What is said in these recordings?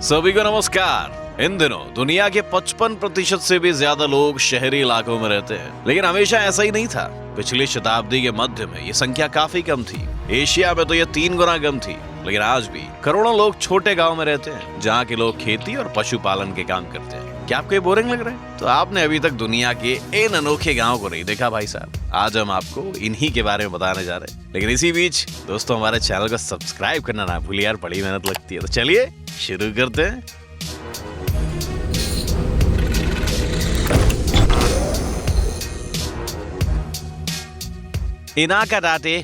सभी को नमस्कार। इन दिनों दुनिया के 55% से भी ज्यादा लोग शहरी इलाकों में रहते हैं, लेकिन हमेशा ऐसा ही नहीं था। पिछली शताब्दी के मध्य में ये संख्या काफी कम थी। एशिया में तो ये 3 गुना कम थी। लेकिन आज भी करोड़ों लोग छोटे गांव में रहते हैं, जहाँ के लोग खेती और पशुपालन के काम करते हैं। क्या आपको ये बोरिंग लग रहा है? तो आपने अभी तक दुनिया के इन अनोखे गाँव को नहीं देखा भाई साहब। आज हम आपको इन्हीं के बारे में बताने जा रहे हैं। लेकिन इसी बीच दोस्तों, हमारे चैनल को सब्सक्राइब करना ना भूलिए यार, बड़ी मेहनत लगती है। तो चलिए शुरू करते हैं। इनाकाडाटे,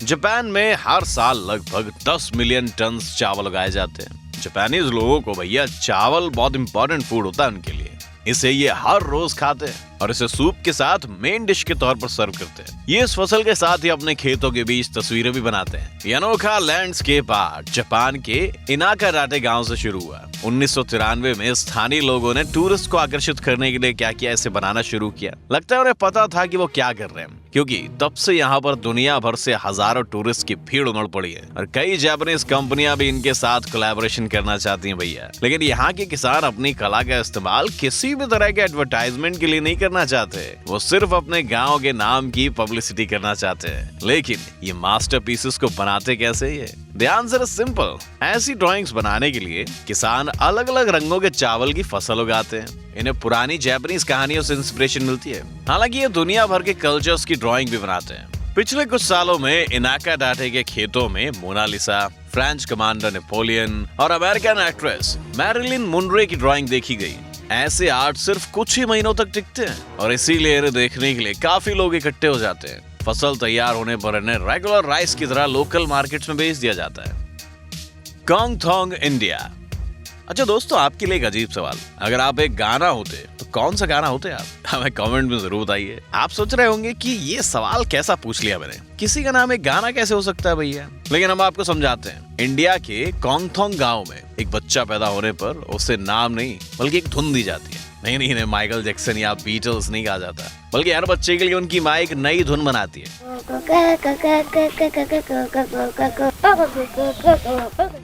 जापान में हर साल लगभग 10 मिलियन टन चावल उगाए जाते हैं। जापानीज लोगों को भैया चावल बहुत इंपॉर्टेंट फूड होता है उनके लिए। इसे ये हर रोज खाते हैं और इसे सूप के साथ मेन डिश के तौर पर सर्व करते हैं। ये इस फसल के साथ ही अपने खेतों के बीच तस्वीरें भी बनाते हैं। ये अनोखा लैंडस्केप आर्ट जापान के इनाकाडाटे गांव से शुरू हुआ। 1993 में स्थानीय लोगों ने टूरिस्ट को आकर्षित करने के लिए क्या किया, इसे बनाना शुरू किया। लगता है उन्हें पता था कि वो क्या कर रहे हैं, क्योंकि तब से यहाँ पर दुनिया भर से हजारों टूरिस्ट की भीड़ उमड़ पड़ी है और कई जापानीज कंपनियां भी इनके साथ कोलैबोरेशन करना चाहती हैं भैया। लेकिन यहाँ के किसान अपनी कला का इस्तेमाल किसी भी तरह के एडवर्टाइजमेंट के लिए नहीं करना चाहते। वो सिर्फ अपने गाँव के नाम की पब्लिसिटी करना चाहते हैं। लेकिन ये मास्टरपीसेस को बनाते कैसे ये? The answer is simple। ऐसी ड्राइंग्स बनाने के लिए किसान अलग अलग रंगों के चावल की फसल उगाते हैं। इन्हें पुरानी जापानीज कहानियों से इंस्पिरेशन मिलती है। हालांकि ये दुनिया भर के कल्चर्स की ड्राइंग भी बनाते हैं। पिछले कुछ सालों में इनाकाडाटे के खेतों में मोनालिसा, फ्रेंच कमांडर नेपोलियन और अमेरिकन एक्ट्रेस मैरिलिन मोनरो की ड्राइंग देखी गई। ऐसे आर्ट सिर्फ कुछ ही महीनों तक टिकते हैं और इसीलिए इन्हें देखने के लिए काफी लोग इकट्ठे हो जाते हैं। फसल तैयार होने पर इन्हें रेगुलर राइस की तरह लोकल मार्केट्स में बेच दिया जाता है। कॉन्गथोंग, इंडिया। अच्छा दोस्तों, आपके लिए एक अजीब सवाल। अगर आप एक गाना होते तो कौन सा गाना होते आप? हमें कमेंट में जरूर बताइए। आप सोच रहे होंगे कि ये सवाल कैसा पूछ लिया मैंने, किसी का नाम एक गाना कैसे हो सकता है भैया? लेकिन हम आपको समझाते हैं। इंडिया के कॉन्गथोंग गांव में एक बच्चा पैदा होने पर उसे नाम नहीं बल्कि एक धुन दी जाती है। नहीं, माइकल जैक्सन या बीटल्स नहीं कहा जाता, बल्कि हर बच्चे के लिए उनकी माँ एक नई धुन बनाती है।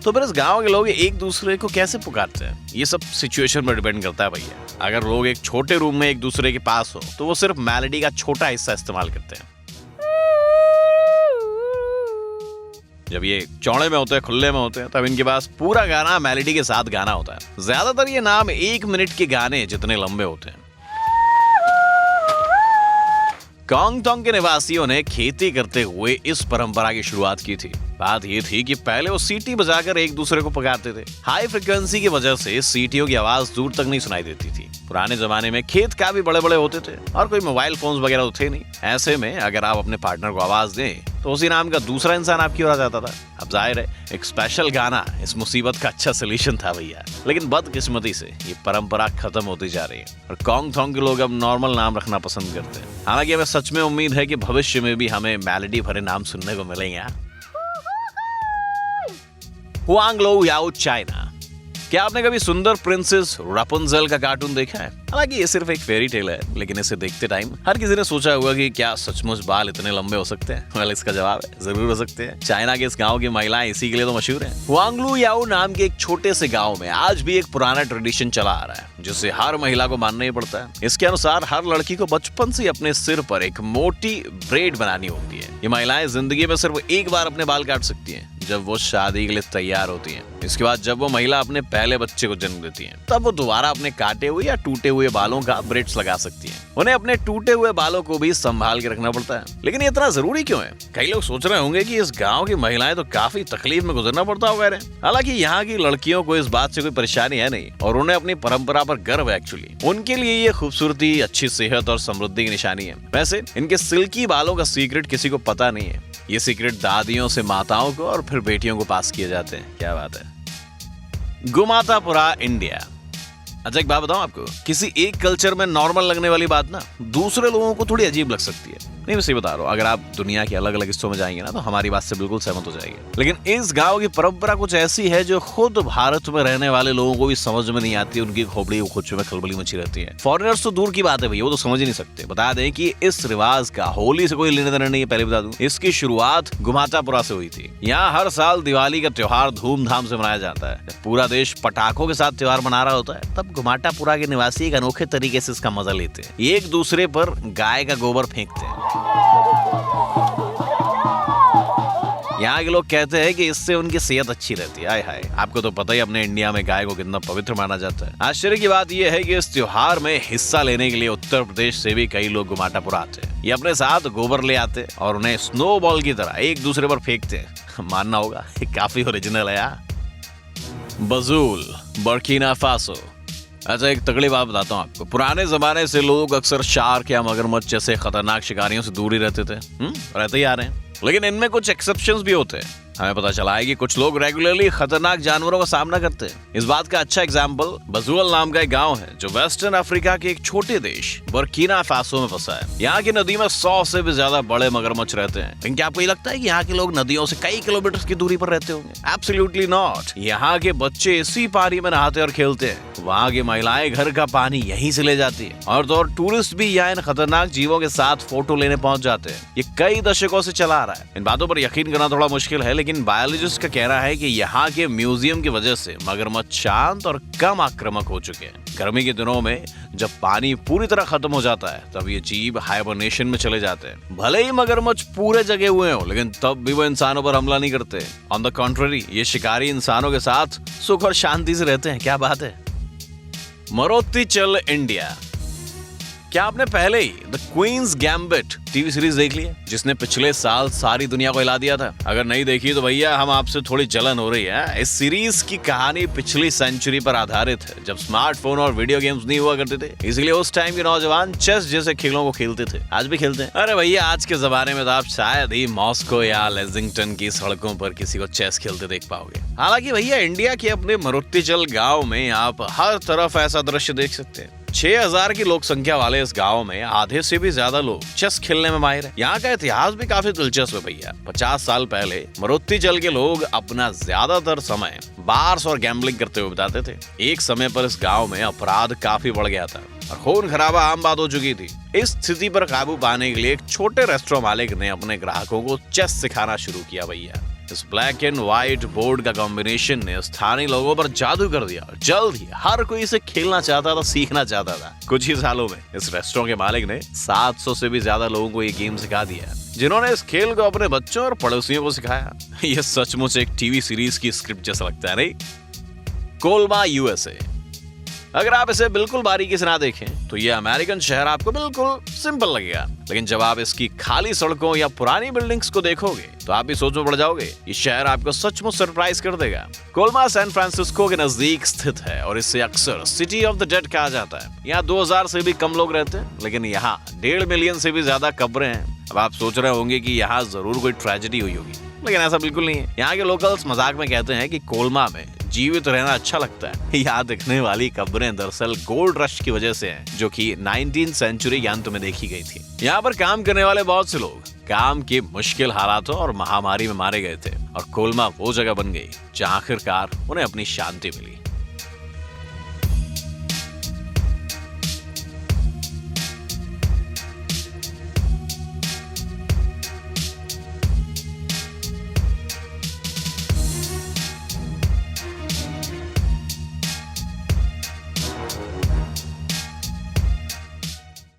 तो फिर इस गांव के लोग एक दूसरे को कैसे पुकारते हैं? ये सब सिचुएशन पर डिपेंड करता है भैया। अगर लोग एक छोटे रूम में एक दूसरे के पास हो तो वो सिर्फ मेलोडी का छोटा हिस्सा इस्तेमाल करते हैं। जब ये चौड़े में होते हैं, खुले में होते हैं, तब इनके पास पूरा गाना मेलोडी के साथ गाना होता है। ज्यादातर ये नाम 1 मिनट के गाने जितने लंबे होते हैं। कॉन्गथोंग के निवासियों ने खेती करते हुए इस परंपरा की शुरुआत की थी। बात ये थी कि पहले वो सीटी बजाकर एक दूसरे को पुकारते थे। हाई फ्रिक्वेंसी की वजह से सीटियों की आवाज दूर तक नहीं सुनाई देती थी। पुराने जमाने में खेत काफी बड़े बड़े होते थे और कोई मोबाइल फोन्स वगैरह तो थे नहीं। ऐसे में अगर आप अपने पार्टनर को आवाज दें तो उसी नाम का दूसरा इंसान आपकी ओर आ जाता था। अब जाहिर है एक स्पेशल गाना इस मुसीबत का अच्छा सोल्यूशन था भैया। लेकिन बदकिस्मती से ये परंपरा खत्म होती जा रही है और कॉन्गथोंग के लोग अब नॉर्मल नाम रखना पसंद करते हैं। हालांकि हमें सच में उम्मीद है कि भविष्य में भी हमें मेलोडी भरे नाम सुनने को मिलेंगे। हुआंगलो याओ, चाइना। क्या आपने कभी सुंदर प्रिंसेस रापुंज़ेल का कार्टून देखा है? हालांकि ये सिर्फ एक फेरी टेल है, लेकिन इसे देखते टाइम हर किसी ने सोचा होगा कि क्या सचमुच बाल इतने लंबे हो सकते हैं? वेल, इसका जवाब है जरूर हो सकते हैं। चाइना के इस गांव की महिलाएं इसी के लिए तो मशहूर हैं। हुआंगलो याओ नाम के एक छोटे से गांव में आज भी एक पुराना ट्रेडिशन चला आ रहा है, जिसे हर महिला को मानना ही पड़ता है। इसके अनुसार हर लड़की को बचपन से अपने सिर पर एक मोटी ब्रेड बनानी होती है। ये महिलाएं जिंदगी में सिर्फ एक बार अपने बाल काट सकती हैं, जब वो शादी के लिए तैयार होती हैं। इसके बाद जब वो महिला अपने पहले बच्चे को जन्म देती है, तब वो दोबारा अपने काटे हुए या टूटे हुए बालों का ब्रेड्स लगा सकती हैं। उन्हें अपने टूटे हुए बालों को भी संभाल के रखना पड़ता है। लेकिन ये इतना जरूरी क्यों है? कई लोग सोच रहे होंगे कि इस गांव की महिलाएं तो काफी तकलीफ में गुजरना पड़ता होगा। हालांकि यहाँ की लड़कियों को इस बात से कोई परेशानी है नहीं और उन्हें अपनी परंपरा पर गर्व है। एक्चुअली उनके लिए ये खूबसूरती, अच्छी सेहत और समृद्धि की निशानी है। वैसे इनके सिल्की बालों का सीक्रेट किसी को पता नहीं है। ये सीक्रेट दादियों से माताओं को और फिर बेटियों को पास किए जाते हैं। क्या बात है। गुमातापुरा, इंडिया। अच्छा एक बात बताऊं आपको, किसी एक कल्चर में नॉर्मल लगने वाली बात ना दूसरे लोगों को थोड़ी अजीब लग सकती है। नहीं, मैं सही बता रहा हूँ, अगर आप दुनिया के अलग अलग हिस्सों में जाएंगे ना तो हमारी बात से बिल्कुल सहमत हो जाएंगे। लेकिन इस गांव की परंपरा कुछ ऐसी है जो खुद भारत में रहने वाले लोगों को भी समझ में नहीं आती। उनकी खोपड़ी खोचों में खलबली मची रहती है। फॉरेनर्स तो दूर की बात है भैया, वो तो समझ ही नहीं सकते। बता दें कि इस रिवाज का होली से कोई लेने देना नहीं है। पहले बता दूं, इसकी शुरुआत गुमाटापुरा से हुई थी। यहाँ हर साल दिवाली का त्योहार धूमधाम से मनाया जाता है। जब पूरा देश पटाखों के साथ त्योहार मना रहा होता है तब गुमाटापुरा के निवासी एक अनोखे तरीके से इसका मजा लेते हैं। एक दूसरे पर गाय का गोबर फेंकते हैं। यहाँ के लोग कहते हैं कि इससे उनकी सेहत अच्छी रहती है। आय हाय, आपको तो पता ही अपने इंडिया में गाय को कितना पवित्र माना जाता है। आश्चर्य की बात यह है कि इस त्योहार में हिस्सा लेने के लिए उत्तर प्रदेश से भी कई लोग गुमाटापुरा आते हैं। ये अपने साथ गोबर ले आते हैं और उन्हें स्नो बॉल की तरह एक दूसरे पर फेंकते हैं। मानना होगा काफी ओरिजिनल है यार। बजूल, बर्किना फासो। अच्छा, एक तगड़ी बात बताता हूँ आपको। पुराने जमाने से लोग अक्सर शार्क या मगरमच्छ जैसे खतरनाक शिकारियों से दूर ही रहते थे। रहते ही आ रहे हैं। लेकिन इनमें कुछ एक्सेप्शंस भी होते हैं। हमें पता चला है कि कुछ लोग रेगुलरली खतरनाक जानवरों का सामना करते हैं। इस बात का अच्छा एग्जाम्पल बजूल नाम का एक गांव है जो वेस्टर्न अफ्रीका के एक छोटे देश बर्किना फासो में फंसा है। यहाँ की नदी में 100 से भी ज्यादा बड़े मगरमच्छ रहते हैं। लेकिन क्या आपको ये लगता है कि यहाँ के लोग नदियों से कई किलोमीटर की दूरी पर रहते होंगे? Absolutely not. यहाँ के बच्चे इसी पानी में नहाते और खेलते हैं। वहाँ की महिलाएं घर का पानी यहीं से ले जाती है और तो और टूरिस्ट भी यहाँ इन खतरनाक जीवों के साथ फोटो लेने पहुंच जाते हैं। ये कई दशकों से चला आ रहा है। इन बातों पर यकीन करना थोड़ा मुश्किल है, लेकिन बायोलॉजिस्ट का कहना है कि यहाँ के म्यूजियम की वजह से मगरमच्छ शांत और कम आक्रामक हो चुके हैं। गर्मी के दिनों में जब पानी पूरी तरह खत्म हो जाता है तब ये जीव हाइबरनेशन में चले जाते हैं। भले ही मगरमच्छ पूरे जगे हुए हो, लेकिन तब भी वो इंसानों पर हमला नहीं करते। ऑन द कॉन्ट्ररी, ये शिकारी इंसानों के साथ सुख और शांति से रहते हैं। क्या बात है। मरोत्तीचल, इंडिया। क्या आपने पहले ही the Queen's Gambit TV series देख ली है, जिसने पिछले साल सारी दुनिया को हिला दिया था? अगर नहीं देखी तो भैया हम आपसे थोड़ी जलन हो रही है। इस सीरीज की कहानी पिछली सेंचुरी पर आधारित है, जब स्मार्टफोन और वीडियो गेम्स नहीं हुआ करते थे। इसलिए उस टाइम के नौजवान चेस जैसे खेलों को खेलते थे। आज भी खेलते हैं। अरे भैया, आज के जमाने में तो आप शायद ही मॉस्को या लेक्सिंगटन की सड़कों पर किसी को चेस खेलते देख पाओगे। हालांकि भैया, इंडिया के अपने मरोत्तीचल गाँव में आप हर तरफ ऐसा दृश्य देख सकते हैं। 6000 की लोक संख्या वाले इस गांव में आधे से भी ज्यादा लोग चेस खेलने में माहिर हैं। यहाँ का इतिहास भी काफी दिलचस्प है भैया। 50 साल पहले मरोत्तीचल के लोग अपना ज्यादातर समय बार्स और गैम्बलिंग करते हुए बिताते थे। एक समय पर इस गांव में अपराध काफी बढ़ गया था और खून खराबा आम बात हो चुकी थी। इस स्थिति पर काबू पाने के लिए एक छोटे रेस्टोरेंट मालिक ने अपने ग्राहकों को चेस सिखाना शुरू किया भैया। इस ब्लैक एंड व्हाइट बोर्ड का कॉम्बिनेशन ने स्थानीय लोगों पर जादू कर दिया। जल्द ही हर कोई इसे खेलना चाहता था, सीखना चाहता था। कुछ ही सालों में इस रेस्टोरेंट के मालिक ने 700 से भी ज्यादा लोगों को ये गेम सिखा दिया, जिन्होंने इस खेल को अपने बच्चों और पड़ोसियों को सिखाया। ये सचमुच एक टीवी सीरीज की स्क्रिप्ट जैसा लगता है, नहीं? कोलमा, यूएसए। अगर आप इसे बिल्कुल बारीकी से ना देखें तो ये अमेरिकन शहर आपको बिल्कुल सिंपल लगेगा, लेकिन जब आप इसकी खाली सड़कों या पुरानी बिल्डिंग्स को देखोगे तो आप भी सोच में पड़ जाओगे। ये शहर आपको सचमुच सरप्राइज कर देगा। कोलमा सैन फ्रांसिस्को के नजदीक स्थित है और इसे अक्सर सिटी ऑफ द डेड कहा जाता है। यहाँ 2000 से भी कम लोग रहते हैं, लेकिन यहाँ 1.5 मिलियन से भी ज्यादा कब्रें हैं। अब आप सोच रहे होंगे कि यहाँ जरूर कोई ट्रेजेडी हुई होगी, लेकिन ऐसा बिल्कुल नहीं है। यहाँ के लोकल्स मजाक में कहते हैं कि कोलमा में जीवित रहना अच्छा लगता है। यहाँ दिखने वाली कब्रें दरअसल गोल्ड रश की वजह से हैं, जो कि 19वीं सेंचुरी के अंत में देखी गई थी। यहाँ पर काम करने वाले बहुत से लोग काम के मुश्किल हालातों और महामारी में मारे गए थे और कोलमा वो जगह बन गई जहाँ आखिरकार उन्हें अपनी शांति मिली।